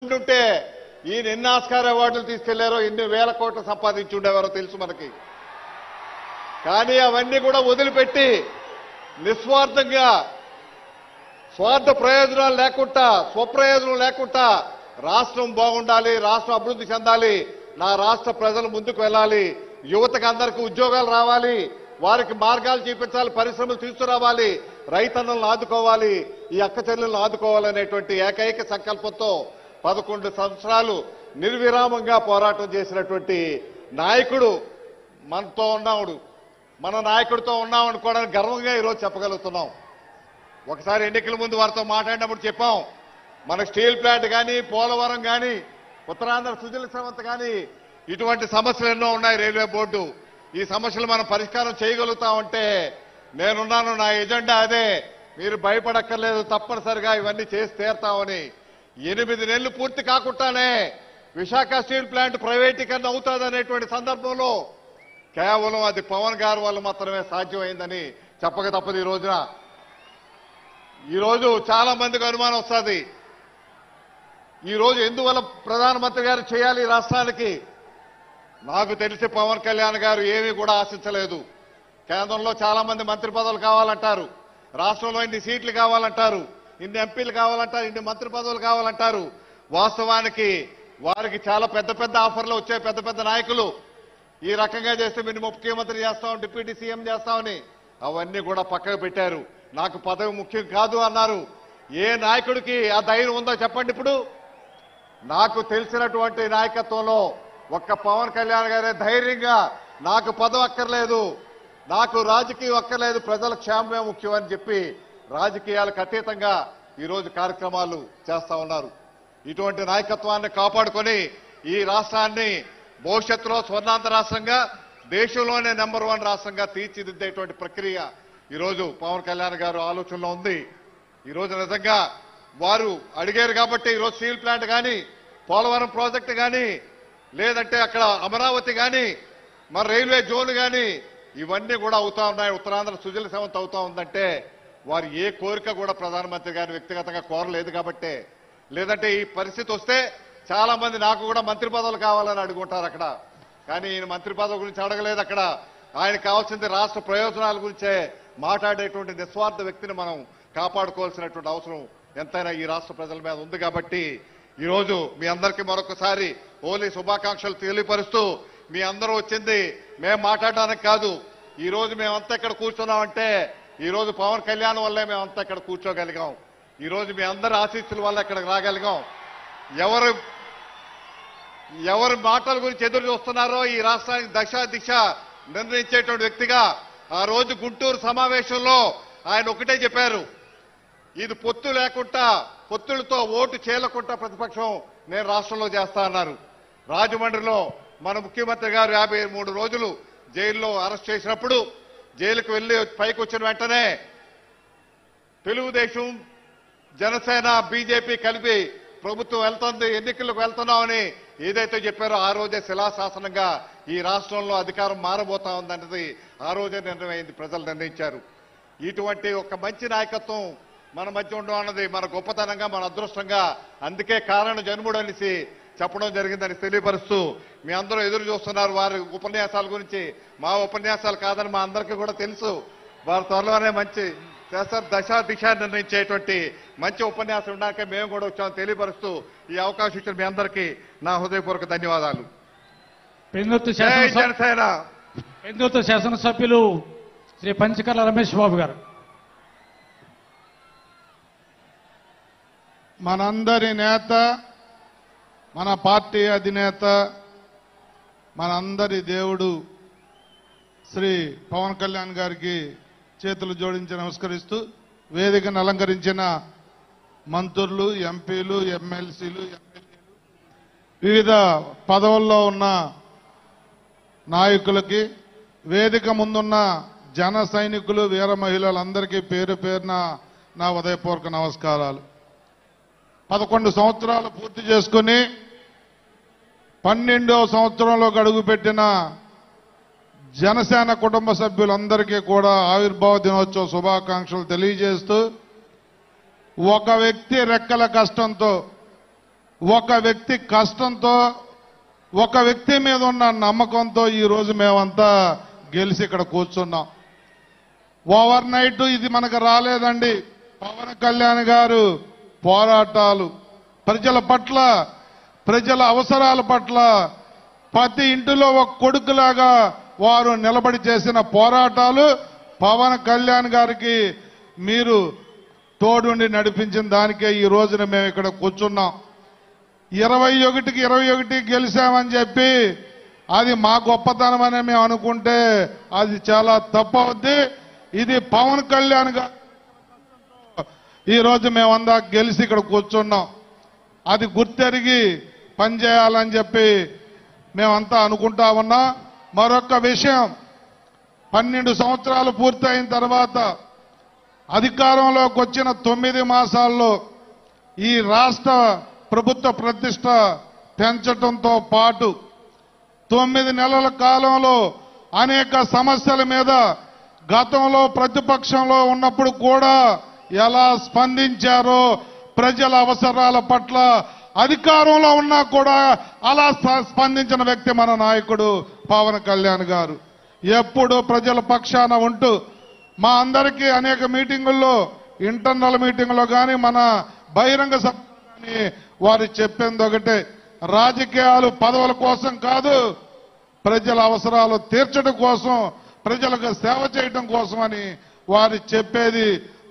ఉంటే ఈయన ఎన్ని ఆస్కార్ అవార్డులు తీసుకెళ్లారో ఎన్ని వేల కోట్లు సంపాదించి ఉండేవారో తెలుసు మనకి. కానీ అవన్నీ కూడా వదిలిపెట్టి నిస్వార్థంగా స్వార్థ ప్రయోజనాలు లేకుండా స్వప్రయోజనం లేకుండా రాష్ట్రం బాగుండాలి, రాష్ట్రం అభివృద్ధి చెందాలి, నా రాష్ట్ర ప్రజలు ముందుకు వెళ్ళాలి, యువతకు అందరికీ ఉద్యోగాలు రావాలి, వారికి మార్గాలు చూపించాలి, పరిశ్రమలు తీసుకురావాలి, రైతన్నలను ఆదుకోవాలి, ఈ అక్క చెల్లెలను ఆదుకోవాలనేటువంటి ఏకైక సంకల్పంతో 11 సంవత్సరాలు నిర్విరామంగా పోరాటం చేసినటువంటి నాయకుడు మనతో ఉన్నాడు. మన నాయకుడితో ఉన్నామనుకోవడానికి గర్వంగా ఈరోజు చెప్పగలుగుతున్నాం. ఒకసారి ఎన్నికల ముందు వారితో మాట్లాడినప్పుడు చెప్పాం, మన స్టీల్ ప్లాంట్ కానీ, పోలవరం కానీ, ఉత్తరాంధ్ర సుజల శ్రవంత్ కానీ ఇటువంటి సమస్యలు ఎన్నో ఉన్నాయి. రైల్వే బోర్డు ఈ సమస్యలు మనం పరిష్కారం చేయగలుగుతామంటే నేనున్నాను, నా ఎజెండా అదే, మీరు భయపడక్కర్లేదు, తప్పనిసరిగా ఇవన్నీ చేసి తీరుతామని. 8 నెలలు పూర్తి కాకుండానే విశాఖ స్టీల్ ప్లాంట్ ప్రైవేటీకరణ అవుతుందనేటువంటి సందర్భంలో కేవలం అది పవన్ గారి వల్ల మాత్రమే సాధ్యమైందని చెప్పక తప్పదు. ఈ రోజు చాలా మందికి అనుమానం వస్తుంది, ఈ రోజు ఎందువల్ల ప్రధానమంత్రి గారు చేయాలి ఈ రాష్ట్రానికి. నాకు తెలిసి పవన్ కళ్యాణ్ గారు ఏమీ కూడా ఆశించలేదు. కేంద్రంలో చాలా మంది మంత్రి పదవులు కావాలంటారు, రాష్ట్రంలో ఇన్ని సీట్లు కావాలంటారు, ఇన్ని ఎంపీలు కావాలంటారు, ఇన్ని మంత్రి పదవులు కావాలంటారు. వాస్తవానికి వారికి చాలా పెద్ద పెద్ద ఆఫర్లు వచ్చాయి. పెద్ద పెద్ద నాయకులు ఈ రకంగా చేస్తే మీరు ముఖ్యమంత్రి చేస్తాం, డిప్యూటీ సీఎం చేస్తామని అవన్నీ కూడా పక్కకు పెట్టారు. నాకు పదవి ముఖ్యం కాదు అన్నారు. ఏ నాయకుడికి ఆ ధైర్యం ఉందో చెప్పండి. ఇప్పుడు నాకు తెలిసినటువంటి నాయకత్వంలో ఒక్క పవన్ కళ్యాణ్ గారే ధైర్యంగా నాకు పదవి అక్కర్లేదు, నాకు రాజకీయం అక్కర్లేదు, ప్రజల క్షేమమే ముఖ్యం అని చెప్పి రాజకీయాలకు అతీతంగా ఈరోజు కార్యక్రమాలు చేస్తా ఉన్నారు. ఇటువంటి నాయకత్వాన్ని కాపాడుకొని ఈ రాష్ట్రాన్ని భవిష్యత్తులో స్వర్ణాంధ్ర రాష్ట్రంగా, దేశంలోనే నెంబర్ 1 రాష్ట్రంగా తీర్చిదిద్దేటువంటి ప్రక్రియ ఈరోజు పవన్ కళ్యాణ్ గారు ఆలోచనలో ఉంది. ఈరోజు నిజంగా వారు అడిగారు కాబట్టి ఈరోజు స్టీల్ ప్లాంట్ కానీ, పోలవరం ప్రాజెక్టు కానీ, లేదంటే అక్కడ అమరావతి కానీ, మరి రైల్వే జోన్ కానీ ఇవన్నీ కూడా అవుతా ఉన్నాయి. ఉత్తరాంధ్ర సుజల శ్రవంత్ అవుతా ఉందంటే వారు ఏ కోరిక కూడా ప్రధానమంత్రి గారిని వ్యక్తిగతంగా కోరలేదు కాబట్టే. లేదంటే ఈ పరిస్థితి వస్తే చాలా మంది నాకు కూడా మంత్రి పదవులు కావాలని అడుగుంటారు అక్కడ. కానీ ఈయన మంత్రి పదవి గురించి అడగలేదు. అక్కడ ఆయనకు కావాల్సింది రాష్ట్ర ప్రయోజనాల గురించే మాట్లాడేటువంటి నిస్వార్థ వ్యక్తిని మనం కాపాడుకోవాల్సినటువంటి అవసరం ఎంతైనా ఈ రాష్ట్ర ప్రజల మీద ఉంది. కాబట్టి ఈరోజు మీ అందరికీ మరొకసారి హోలీ శుభాకాంక్షలు తెలియపరుస్తూ, మీ అందరూ వచ్చింది మేము మాట్లాడడానికి కాదు. ఈ రోజు మేమంతా ఇక్కడ కూర్చున్నామంటే ఈ రోజు పవన్ కళ్యాణ్ వల్లే మేమంతా ఇక్కడ కూర్చోగలిగాం. ఈ రోజు మీ అందరి ఆశీస్సుల వల్ల ఇక్కడికి రాగలిగాం. ఎవరి మాటల గురించి ఎదురు చూస్తున్నారో ఈ రాష్ట్రానికి దశ దిశ నిర్ణయించేటువంటి వ్యక్తిగా ఆ రోజు గుంటూరు సమావేశంలో ఆయన ఒకటే చెప్పారు, ఇది పొత్తు లేకుండా, పొత్తులతో ఓటు చేయకుండా ప్రతిపక్షం నేను రాష్ట్రంలో చేస్తా అన్నారు. రాజమండ్రిలో మన ముఖ్యమంత్రి గారు 53 రోజులు జైల్లో అరెస్ట్ చేసినప్పుడు జైలుకు వెళ్లి పైకి వచ్చిన వెంటనే తెలుగుదేశం, జనసేన, బీజేపీ కలిపి ప్రభుత్వం వెళ్తుంది, ఎన్నికలకు వెళ్తున్నామని ఏదైతే చెప్పారో ఆ రోజే శిలాశాసనంగా ఈ రాష్ట్రంలో అధికారం మారబోతా ఉందన్నది ఆ రోజే నిర్ణయమైంది, ప్రజలు నిర్ణయించారు. ఇటువంటి ఒక మంచి నాయకత్వం మన మధ్య ఉండడం అన్నది మన గొప్పతనంగా, మన అదృష్టంగా, అందుకే కారణ జన్ముడు అనేసి చెప్పడం జరిగిందని తెలియపరుస్తూ, మీ అందరూ ఎదురు చూస్తున్నారు వారి ఉపన్యాసాల గురించి. మా ఉపన్యాసాలు కాదని మా అందరికీ కూడా తెలుసు. వారి త్వరలోనే మంచి చేస్తారు, దశ దిశ నిర్ణయించేటువంటి మంచి ఉపన్యాసం ఉన్నాక మేము కూడా వచ్చామని తెలియపరుస్తూ ఈ అవకాశం ఇచ్చిన మీ అందరికీ నా హృదయపూర్వక ధన్యవాదాలు. పెందుర్తి శాసనసభ్యులు శ్రీ పంచకర్ల రమేష్ బాబు గారు. మనందరి నేత, మన పార్టీ అధినేత, మనందరి దేవుడు శ్రీ పవన్ కళ్యాణ్ గారికి చేతులు జోడించి నమస్కరిస్తూ, వేదికను అలంకరించిన మంత్రులు, ఎంపీలు, ఎమ్మెల్సీలు, వివిధ పదవుల్లో ఉన్న నాయకులకి, వేదిక ముందున్న జన సైనికులు, వీర మహిళలందరికీ పేరు పేరున నా ఉదయపూర్వక నమస్కారాలు. 11 సంవత్సరాలు పూర్తి చేసుకుని 12వ సంవత్సరంలోకి అడుగుపెట్టిన జనసేన కుటుంబ సభ్యులందరికీ కూడా ఆవిర్భావ దినోత్సవ శుభాకాంక్షలు తెలియజేస్తూ, ఒక వ్యక్తి రెక్కల కష్టంతో ఒక వ్యక్తి కష్టంతో, ఒక వ్యక్తి మీద ఉన్న నమ్మకంతో ఈ రోజు మేమంతా గెలిచి ఇక్కడ కూర్చున్నాం. ఓవర్ నైట్ ఇది మనకు రాలేదండి. పవన్ కళ్యాణ్ గారు పోరాటాలు, ప్రజల పట్ల, ప్రజల అవసరాల పట్ల ప్రతి ఇంటిలో ఒక కొడుకులాగా వారు నిలబడి చేసిన పోరాటాలు పవన్ కళ్యాణ్ గారికి మీరు తోడుండి నడిపించిన దానికే ఈ రోజున మేము ఇక్కడ కూర్చున్నాం. 21కి 21 గెలిచామని చెప్పి అది మా గొప్పతనం అని మేము అనుకుంటే అది చాలా తప్పవుద్ది. ఇది పవన్ కళ్యాణ్ గారు ఈ రోజు మేమందా గెలిచి ఇక్కడ కూర్చున్నాం. అది గుర్తెరిగి పనిచేయాలని చెప్పి మేమంతా అనుకుంటా ఉన్నాం. మరొక విషయం, 12 సంవత్సరాలు పూర్తయిన తర్వాత అధికారంలోకి వచ్చిన 9 మాసాల్లో ఈ రాష్ట్ర ప్రభుత్వ ప్రతిష్ట పెంచడంతో పాటు 9 నెలల కాలంలో అనేక సమస్యల మీద గతంలో ప్రతిపక్షంలో ఉన్నప్పుడు కూడా ఎలా స్పందించారో, ప్రజల అవసరాల పట్ల అధికారంలో ఉన్నా కూడా అలా స్పందించిన వ్యక్తి మన నాయకుడు పవన్ కళ్యాణ్ గారు. ఎప్పుడు ప్రజల పక్షాన ఉంటూ మా అందరికీ అనేక మీటింగుల్లో, ఇంటర్నల్ మీటింగులో కానీ మన బహిరంగ సభ కానీ వారు చెప్పింది ఒకటే, రాజకీయాలు పదవుల కోసం కాదు, ప్రజల అవసరాలు తీర్చడం కోసం, ప్రజలకు సేవ చేయడం కోసం అని వారు చెప్పేది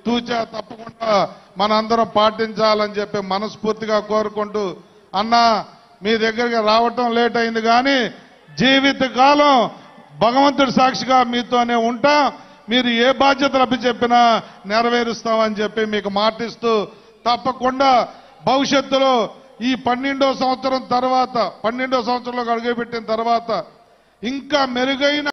తూచా తప్పకుండా మనందరం పాటించాలని చెప్పి మనస్ఫూర్తిగా కోరుకుంటూ, అన్నా మీ దగ్గరికి రావటం లేట్ అయింది కానీ జీవితకాలం భగవంతుడి సాక్షిగా మీతోనే ఉంటాం. మీరు ఏ బాధ్యతలు అప్పచెప్పినా నెరవేరుస్తామని చెప్పి మీకు మాటిస్తూ, తప్పకుండా భవిష్యత్తులో ఈ 12వ సంవత్సరం తర్వాత, 12వ సంవత్సరంలోకి అడుగుపెట్టిన తర్వాత ఇంకా మెరుగైన